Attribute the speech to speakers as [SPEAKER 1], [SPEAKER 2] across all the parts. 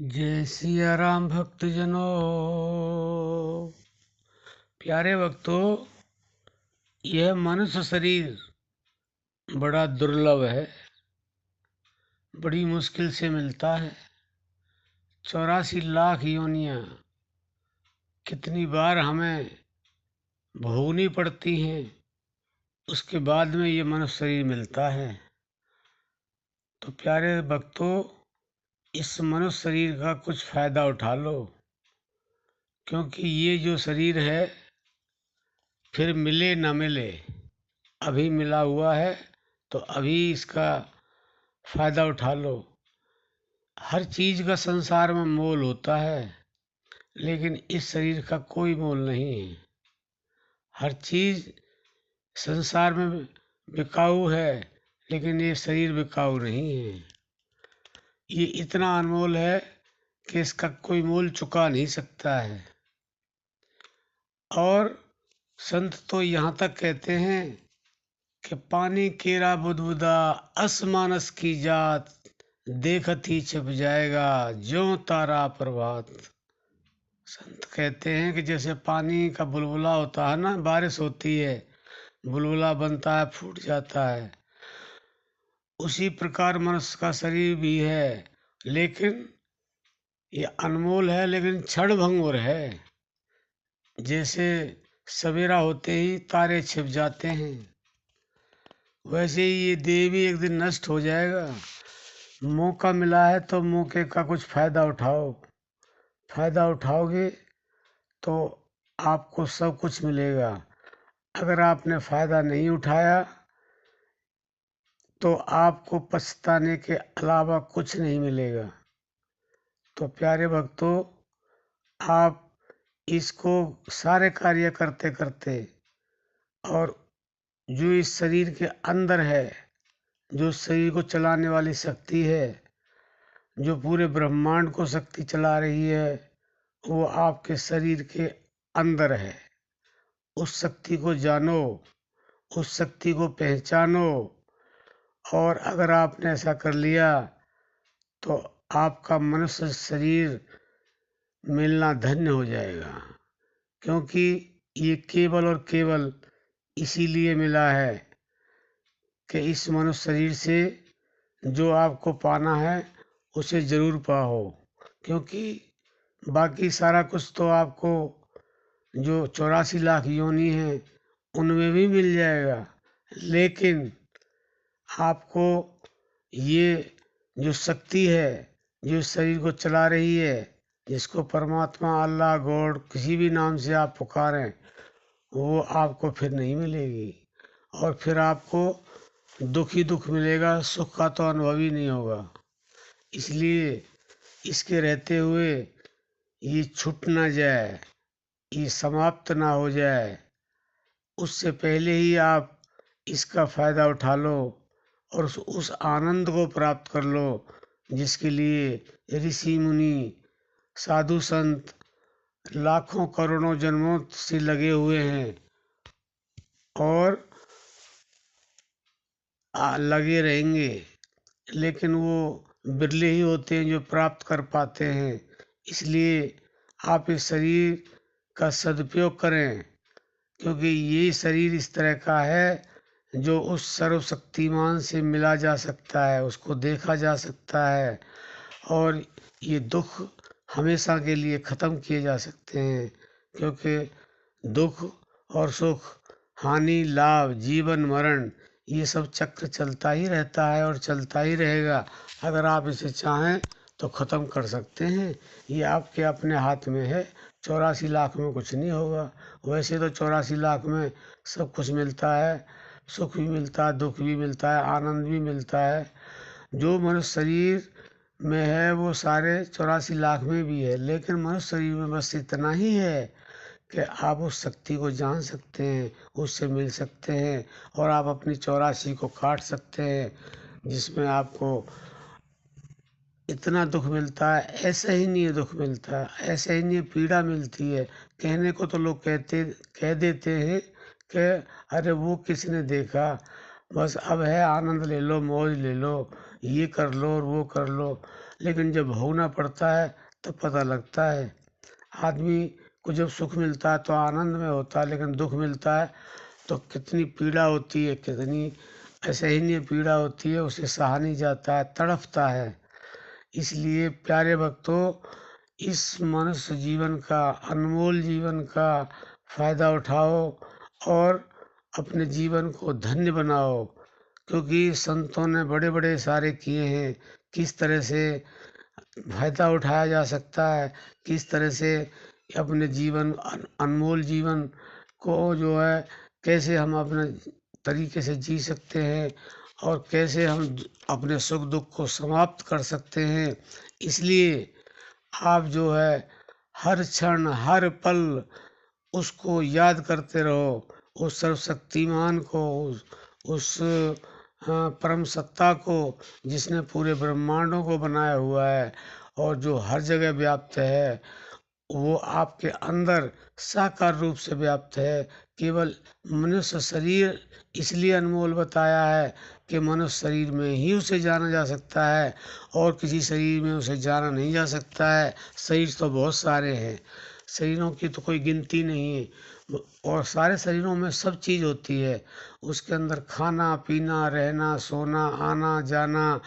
[SPEAKER 1] जय सिया राम भक्तजनों। प्यारे भक्तों, यह मनुष्य शरीर बड़ा दुर्लभ है, बड़ी मुश्किल से मिलता है। 84 लाख योनियां कितनी बार हमें भोगनी पड़ती हैं, उसके बाद में ये मनुष्य शरीर मिलता है। तो प्यारे भक्तों, इस मनुष्य शरीर का कुछ फायदा उठा लो, क्योंकि ये जो शरीर है फिर मिले न मिले, अभी मिला हुआ है तो अभी इसका फायदा उठा लो। हर चीज का संसार में मोल होता है, लेकिन इस शरीर का कोई मोल नहीं है। हर चीज संसार में बिकाऊ है, लेकिन ये शरीर बिकाऊ नहीं है। ये इतना अनमोल है कि इसका कोई मोल चुका नहीं सकता है। और संत तो यहाँ तक कहते हैं कि पानी केरा बुदबुदा असमानस की जात, देखत ही छिप जाएगा ज्यों तारा प्रभात। संत कहते हैं कि जैसे पानी का बुलबुला होता है ना, बारिश होती है, बुलबुला बनता है, फूट जाता है, उसी प्रकार मनुष्य का शरीर भी है। लेकिन ये अनमोल है, लेकिन क्षण भंगुर है। जैसे सवेरा होते ही तारे छिप जाते हैं, वैसे ही ये देह भी एक दिन नष्ट हो जाएगा। मौका मिला है तो मौके का कुछ फायदा उठाओ। फायदा उठाओगे तो आपको सब कुछ मिलेगा। अगर आपने फायदा नहीं उठाया तो आपको पछताने के अलावा कुछ नहीं मिलेगा। तो प्यारे भक्तों, आप इसको सारे कार्य करते करते, और जो इस शरीर के अंदर है, जो शरीर को चलाने वाली शक्ति है, जो पूरे ब्रह्मांड को शक्ति चला रही है, वो आपके शरीर के अंदर है। उस शक्ति को जानो, उस शक्ति को पहचानो, और अगर आपने ऐसा कर लिया तो आपका मनुष्य शरीर मिलना धन्य हो जाएगा। क्योंकि ये केवल और केवल इसीलिए मिला है कि इस मनुष्य शरीर से जो आपको पाना है उसे जरूर पाओ। क्योंकि बाकी सारा कुछ तो आपको जो 84 लाख योनि है उनमें भी मिल जाएगा, लेकिन आपको ये जो शक्ति है, जो इस शरीर को चला रही है, जिसको परमात्मा, अल्लाह, गॉड किसी भी नाम से आप पुकारें, वो आपको फिर नहीं मिलेगी। और फिर आपको दुख ही दुख मिलेगा, सुख का तो अनुभव ही नहीं होगा। इसलिए इसके रहते हुए ये छूट ना जाए, ये समाप्त ना हो जाए, उससे पहले ही आप इसका फायदा उठा लो और उस आनंद को प्राप्त कर लो जिसके लिए ऋषि मुनि, साधु संत लाखों करोड़ों जन्मों से लगे हुए हैं और लगे रहेंगे। लेकिन वो बिरले ही होते हैं जो प्राप्त कर पाते हैं। इसलिए आप इस शरीर का सदुपयोग करें, क्योंकि ये शरीर इस तरह का है जो उस सर्वशक्तिमान से मिला जा सकता है, उसको देखा जा सकता है, और ये दुख हमेशा के लिए ख़त्म किए जा सकते हैं। क्योंकि दुख और सुख, हानि लाभ, जीवन मरण, ये सब चक्र चलता ही रहता है और चलता ही रहेगा। अगर आप इसे चाहें तो ख़त्म कर सकते हैं। ये आपके अपने हाथ में है। 84 लाख में कुछ नहीं होगा। वैसे तो 84 लाख में सब कुछ मिलता है, सुख भी मिलता है, दुख भी मिलता है, आनंद भी मिलता है। जो मनुष्य शरीर में है वो सारे 84 लाख में भी है, लेकिन मनुष्य शरीर में बस इतना ही है कि आप उस शक्ति को जान सकते हैं, उससे मिल सकते हैं, और आप अपनी 84 को काट सकते हैं। जिसमें आपको इतना दुख मिलता है, ऐसे ही नहीं दुख मिलता है, ऐसे ही नहीं पीड़ा मिलती है। कहने को तो लोग कह देते हैं कि अरे वो किसने देखा, बस अब है आनंद ले लो, मौज ले लो, ये कर लो और वो कर लो। लेकिन जब भोगना पड़ता है तब पता लगता है। आदमी को जब सुख मिलता है तो आनंद में होता है, लेकिन दुख मिलता है तो कितनी पीड़ा होती है, कितनी असहनीय पीड़ा होती है, उसे सहा नहीं जाता है, तड़पता है। इसलिए प्यारे भक्तों, इस मनुष्य जीवन का, अनमोल जीवन का फायदा उठाओ और अपने जीवन को धन्य बनाओ, क्योंकि संतों ने बड़े बड़े इशारे किए हैं किस तरह से फायदा उठाया जा सकता है, किस तरह से अपने जीवन अनमोल जीवन को जो है कैसे हम अपने तरीके से जी सकते हैं और कैसे हम अपने सुख दुख को समाप्त कर सकते हैं। इसलिए आप जो है हर क्षण हर पल उसको याद करते रहो, उस सर्वशक्तिमान को, उस परम सत्ता को जिसने पूरे ब्रह्मांडों को बनाया हुआ है और जो हर जगह व्याप्त है। वो आपके अंदर साकार रूप से व्याप्त है। केवल मनुष्य शरीर इसलिए अनमोल बताया है कि मनुष्य शरीर में ही उसे जाना जा सकता है और किसी शरीर में उसे जाना नहीं जा सकता है। शरीर तो बहुत सारे हैं, शरीरों की तो कोई गिनती नहीं है और सारे शरीरों में सब चीज़ होती है। उसके अंदर खाना पीना, रहना, सोना, आना जाना,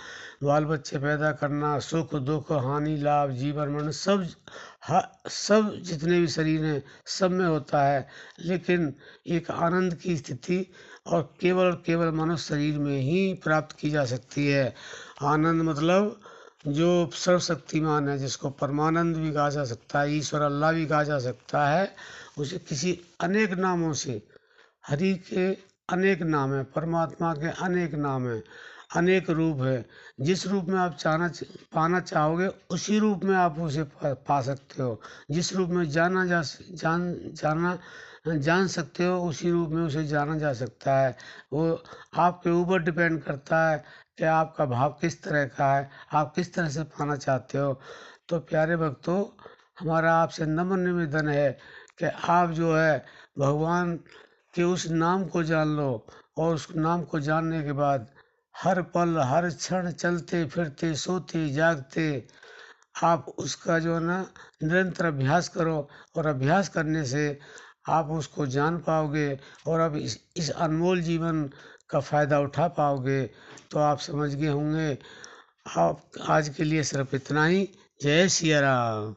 [SPEAKER 1] बाल बच्चे पैदा करना, सुख दुख, हानि लाभ, जीवन मरण, सब जितने भी शरीर हैं सब में होता है। लेकिन एक आनंद की स्थिति और केवल मनुष्य शरीर में ही प्राप्त की जा सकती है। आनंद मतलब जो सर्वशक्तिमान है, जिसको परमानंद भी कहा जा सकता है, ईश्वर अल्लाह भी कहा जा सकता है, उसे किसी अनेक नामों से, हरि के अनेक नाम हैं, परमात्मा के अनेक नाम हैं, अनेक रूप है। जिस रूप में आप पाना चाहोगे उसी रूप में आप उसे पा सकते हो। जिस रूप में जान सकते हो उसी रूप में उसे जाना जा सकता है। वो आपके ऊपर डिपेंड करता है कि आपका भाव किस तरह का है, आप किस तरह से पाना चाहते हो। तो प्यारे भक्तों, हमारा आपसे नम्र निवेदन है कि आप जो है भगवान के उस नाम को जान लो और उस नाम को जानने के बाद हर पल हर क्षण चलते फिरते सोते जागते आप उसका जो है ना निरंतर अभ्यास करो और अभ्यास करने से आप उसको जान पाओगे और अब इस अनमोल जीवन का फायदा उठा पाओगे। तो आप समझ गए होंगे। आप आज के लिए सिर्फ इतना ही। जय सिया राम।